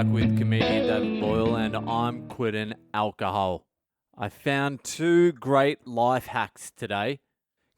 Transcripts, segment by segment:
back with comedian David Boyle, and I'm quitting alcohol. I found 2 great life hacks today.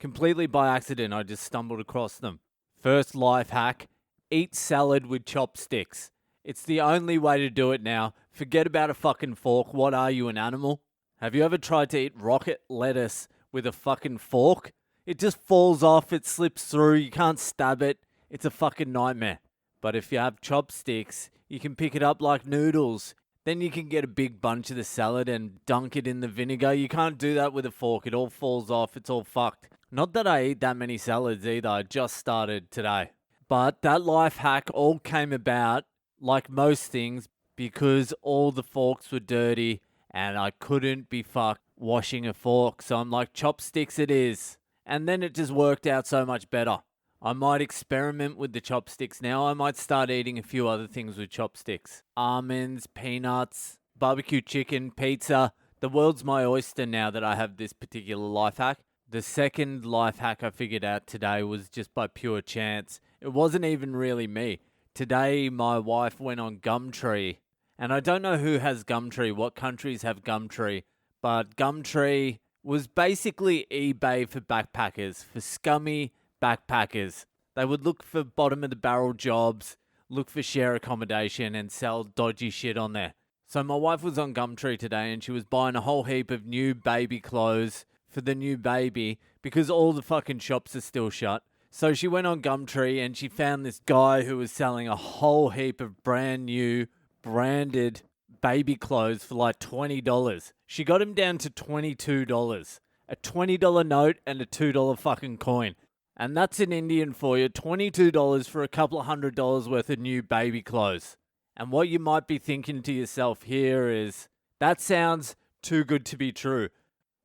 Completely by accident, I just stumbled across them. First life hack, eat salad with chopsticks. It's the only way to do it now. Forget about a fucking fork. What are you, an animal? Have you ever tried to eat rocket lettuce with a fucking fork? It just falls off, it slips through, you can't stab it. It's a fucking nightmare. But if you have chopsticks, you can pick it up like noodles. Then you can get a big bunch of the salad and dunk it in the vinegar. You can't do that with a fork. It all falls off. It's all fucked. Not that I eat that many salads either. I just started today. But that life hack all came about, like most things, because all the forks were dirty and I couldn't be fucked washing a fork. So I'm like, chopsticks it is. And then it just worked out so much better. I might experiment with the chopsticks now. I might start eating a few other things with chopsticks. Almonds, peanuts, barbecue chicken, pizza. The world's my oyster now that I have this particular life hack. The second life hack I figured out today was just by pure chance. It wasn't even really me. Today, my wife went on Gumtree. And I don't know who has Gumtree, what countries have Gumtree. But Gumtree was basically eBay for backpackers, for scummy backpackers. They would look for bottom of the barrel jobs, look for share accommodation and sell dodgy shit on there. So my wife was on Gumtree today and she was buying a whole heap of new baby clothes for the new baby because all the fucking shops are still shut. So she went on Gumtree and she found this guy who was selling a whole heap of brand new branded baby clothes for like $20. She got him down to $22. A $20 note and a $2 fucking coin. And that's in Indian for you, $22 for a couple of $100 worth of new baby clothes. And what you might be thinking to yourself here is, that sounds too good to be true.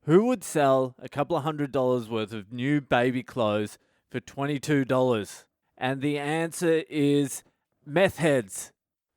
Who would sell a couple of $100 worth of new baby clothes for $22? And the answer is meth heads.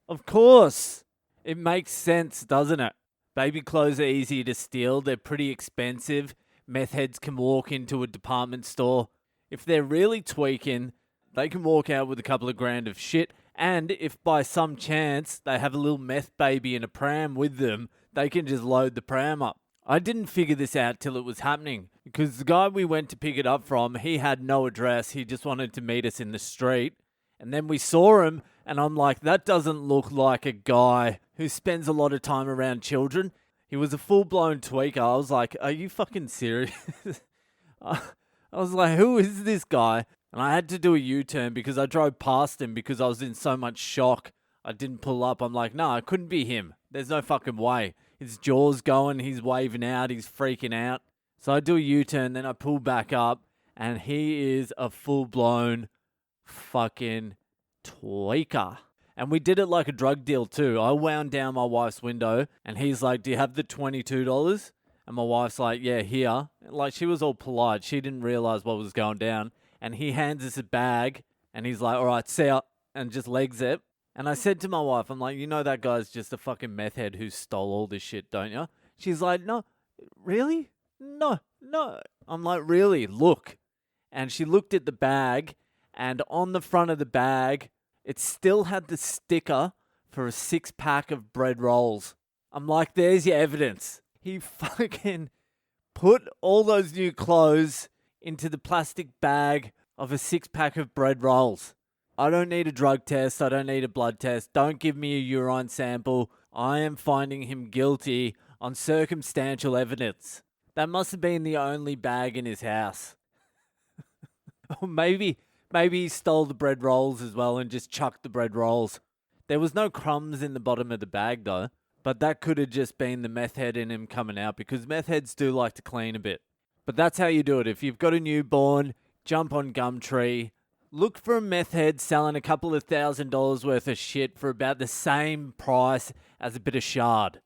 Of course. It makes sense, doesn't it? Baby clothes are easy to steal. They're pretty expensive. Meth heads can walk into a department store. If they're really tweaking, they can walk out with a couple of grand of shit. And if by some chance they have a little meth baby in a pram with them, they can just load the pram up. I didn't figure this out till it was happening because the guy we went to pick it up from, he had no address. He just wanted to meet us in the street. And then we saw him and I'm like, that doesn't look like a guy who spends a lot of time around children. He was a full-blown tweaker. I was like, are you fucking serious? I was like, who is this guy? And I had to do a U-turn because I drove past him because I was in so much shock. I didn't pull up. I'm like, no, it couldn't be him. There's no fucking way. His jaw's going, he's waving out, he's freaking out. So I do a U-turn, then I pull back up, and he is a full-blown fucking tweaker. And we did it like a drug deal too. I wound down my wife's window, and he's like, do you have the $22? And my wife's like, yeah, here. Like, she was all polite. She didn't realize what was going down. And he hands us a bag, and he's like, all right, see ya, and just legs it. And I said to my wife, I'm like, you know that guy's just a fucking meth head who stole all this shit, don't you? She's like, no, really? No. I'm like, really? Look. And she looked at the bag, and on the front of the bag, it still had the sticker for a 6-pack of bread rolls. I'm like, there's your evidence. He fucking put all those new clothes into the plastic bag of a 6-pack of bread rolls. I don't need a drug test. I don't need a blood test. Don't give me a urine sample. I am finding him guilty on circumstantial evidence. That must have been the only bag in his house. Or maybe he stole the bread rolls as well and just chucked the bread rolls. There was no crumbs in the bottom of the bag though. But that could have just been the meth head in him coming out because meth heads do like to clean a bit. But that's how you do it. If you've got a newborn, jump on Gumtree. Look for a meth head selling a couple of $1,000s worth of shit for about the same price as a bit of shard.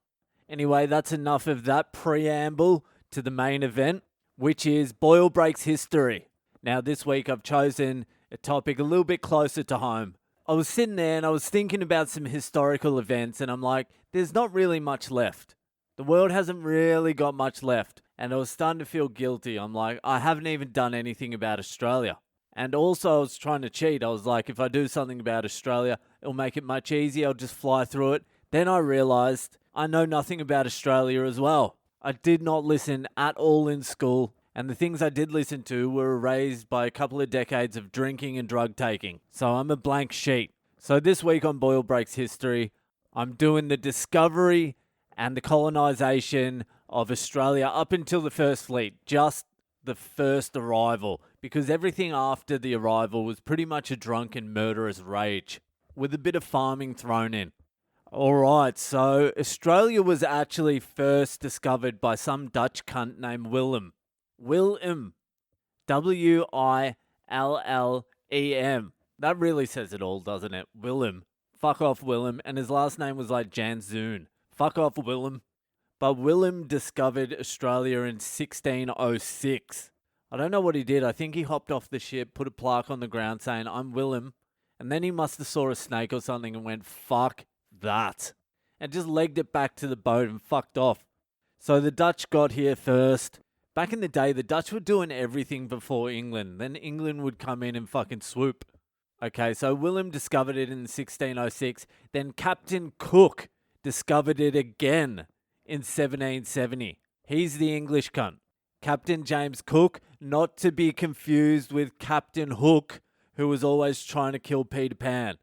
Anyway, that's enough of that preamble to the main event, which is Boyle Breaks History. Now, this week I've chosen a topic a little bit closer to home. I was sitting there and I was thinking about some historical events and I'm like, there's not really much left. The world hasn't really got much left. And I was starting to feel guilty. I'm like, I haven't even done anything about Australia. And also I was trying to cheat. I was like, if I do something about Australia, It'll make it much easier. I'll just fly through it. Then I realized I know nothing about Australia as well. I did not listen at all in school, and the things I did listen to were raised by a couple of decades of drinking and drug taking. So I'm a blank sheet. So this week on Boyle Breaks History, I'm doing the discovery and the colonisation of Australia up until the First Fleet, just the first arrival, because everything after the arrival was pretty much a drunken, murderous rage, with a bit of farming thrown in. Alright, so Australia was actually first discovered by some Dutch cunt named Willem. Willem. W-I-L-L-E-M. That really says it all, doesn't it? Willem. Fuck off, Willem. And his last name was like Janzoon. Fuck off, Willem. But Willem discovered Australia in 1606. I don't know what he did. I think he hopped off the ship, put a plaque on the ground saying, I'm Willem. And then he must have saw a snake or something and went, fuck that. And just legged it back to the boat and fucked off. So the Dutch got here first. Back in the day, the Dutch were doing everything before England. Then England would come in and fucking swoop. Okay, so Willem discovered it in 1606. Then Captain Cook discovered it again in 1770. He's the English cunt. Captain James Cook, not to be confused with Captain Hook, who was always trying to kill Peter Pan.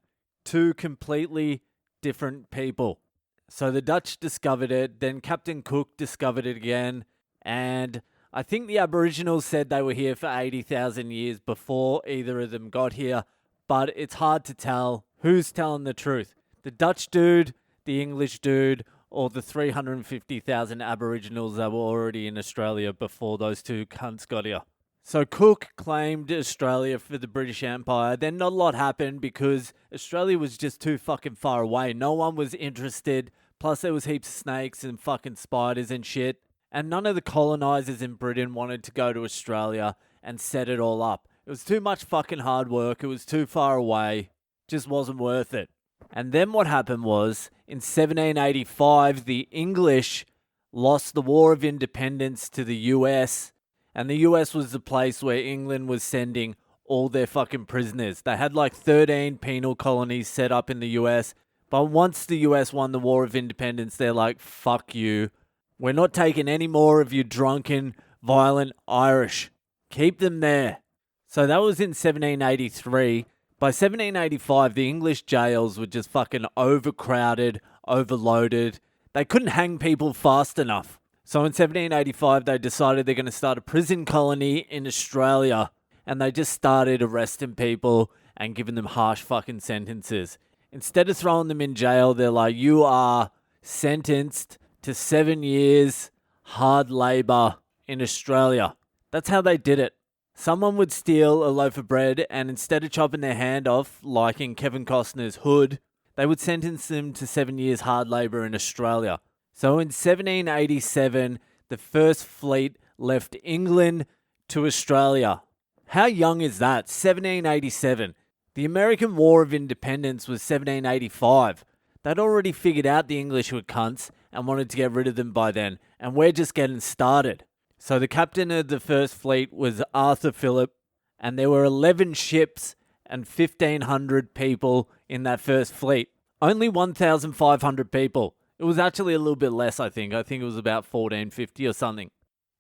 Two completely different people. So the Dutch discovered it, then Captain Cook discovered it again, and I think the Aboriginals said they were here for 80,000 years before either of them got here, but it's hard to tell who's telling the truth. The Dutch dude, the English dude, or the 350,000 Aboriginals that were already in Australia before those two cunts got here. So Cook claimed Australia for the British Empire. Then not a lot happened because Australia was just too fucking far away. No one was interested. Plus there was heaps of snakes and fucking spiders and shit. And none of the colonizers in Britain wanted to go to Australia and set it all up. It was too much fucking hard work. It was too far away. Just wasn't worth it. And then what happened was, in 1785, the English lost the War of Independence to the US. And the US was the place where England was sending all their fucking prisoners. They had like 13 penal colonies set up in the US. But once the US won the War of Independence, they're like, fuck you. We're not taking any more of you drunken, violent Irish. Keep them there. So that was in 1783. By 1785, the English jails were just fucking overcrowded, overloaded. They couldn't hang people fast enough. So in 1785, they decided they're going to start a prison colony in Australia. And they just started arresting people and giving them harsh fucking sentences. Instead of throwing them in jail, they're like, you are sentenced to 7 years hard labour in Australia. That's how they did it. Someone would steal a loaf of bread and instead of chopping their hand off, like in Kevin Costner's Hood, they would sentence them to 7 years hard labour in Australia. So in 1787, the First Fleet left England to Australia. How young is that? 1787. The American War of Independence was 1785. They'd already figured out the English were cunts and wanted to get rid of them by then, and we're just getting started. So the captain of the First Fleet was Arthur Phillip, and there were 11 ships and 1,500 people in that First Fleet. Only 1,500 people. It was actually a little bit less, I think. I think it was about 1,450 or something.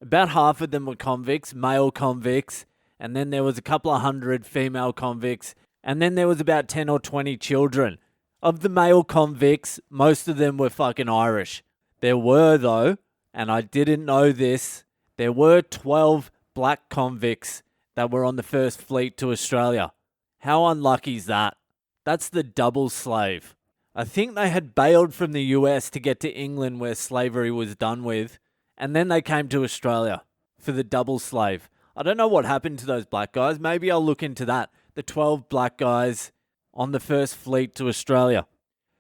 About half of them were convicts, male convicts, and then there was a couple of hundred female convicts, and then there was about 10 or 20 children. Of the male convicts, most of them were fucking Irish. There were, though, and I didn't know this, there were 12 black convicts that were on the First Fleet to Australia. How unlucky is that? That's the double slave. I think they had bailed from the US to get to England where slavery was done with, and then they came to Australia for the double slave. I don't know what happened to those black guys. Maybe I'll look into that. The 12 black guys on the First Fleet to Australia.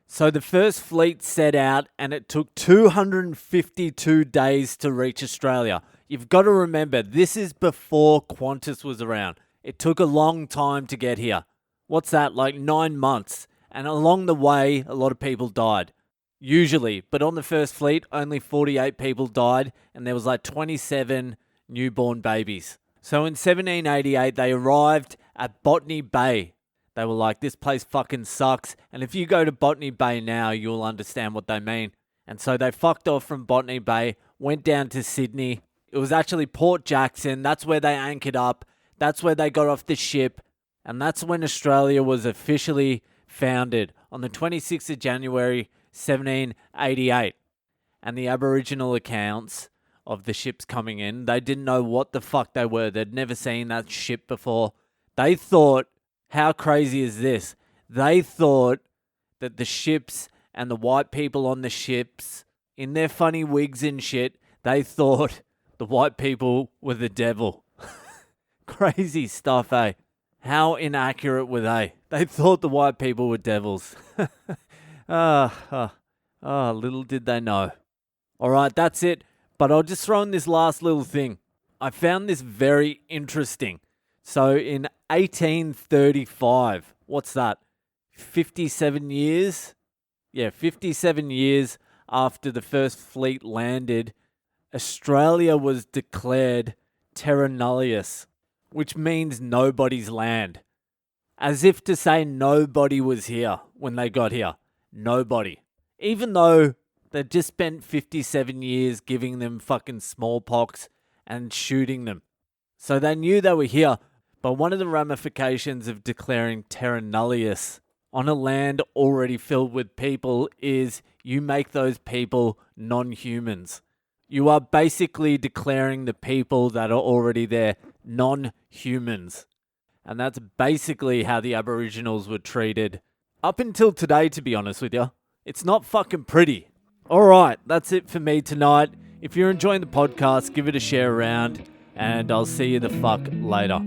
So the First Fleet set out and it took 252 days to reach Australia. You've got to remember, this is before Qantas was around. It took a long time to get here. What's that, like 9 months? And along the way, a lot of people died. Usually, but on the First Fleet, only 48 people died and there was like 27 newborn babies. So in 1788, they arrived at Botany Bay. They were like, this place fucking sucks. And if you go to Botany Bay now, you'll understand what they mean. And so they fucked off from Botany Bay, went down to Sydney. It was actually Port Jackson. That's where they anchored up. That's where they got off the ship. And that's when Australia was officially founded on the 26th of January, 1788. And the Aboriginal accounts of the ships coming in, they didn't know what the fuck they were. They'd never seen that ship before. They thought, how crazy is this? They thought that the ships and the white people on the ships, in their funny wigs and shit, they thought the white people were the devil. Crazy stuff, eh? How inaccurate were they? They thought the white people were devils. Little did they know. All right, that's it. But I'll just throw in this last little thing. I found this very interesting. So in 1835, what's that? 57 years? Yeah, 57 years after the first fleet landed, Australia was declared terra nullius, which means nobody's land. As if to say nobody was here when they got here. Nobody. Even though they'd just spent 57 years giving them fucking smallpox and shooting them. So they knew they were here. But one of the ramifications of declaring terra nullius on a land already filled with people is you make those people non-humans. You are basically declaring the people that are already there non-humans. And that's basically how the Aboriginals were treated up until today, to be honest with you. It's not fucking pretty. All right, that's it for me tonight. If you're enjoying the podcast, give it a share around, and I'll see you the fuck later.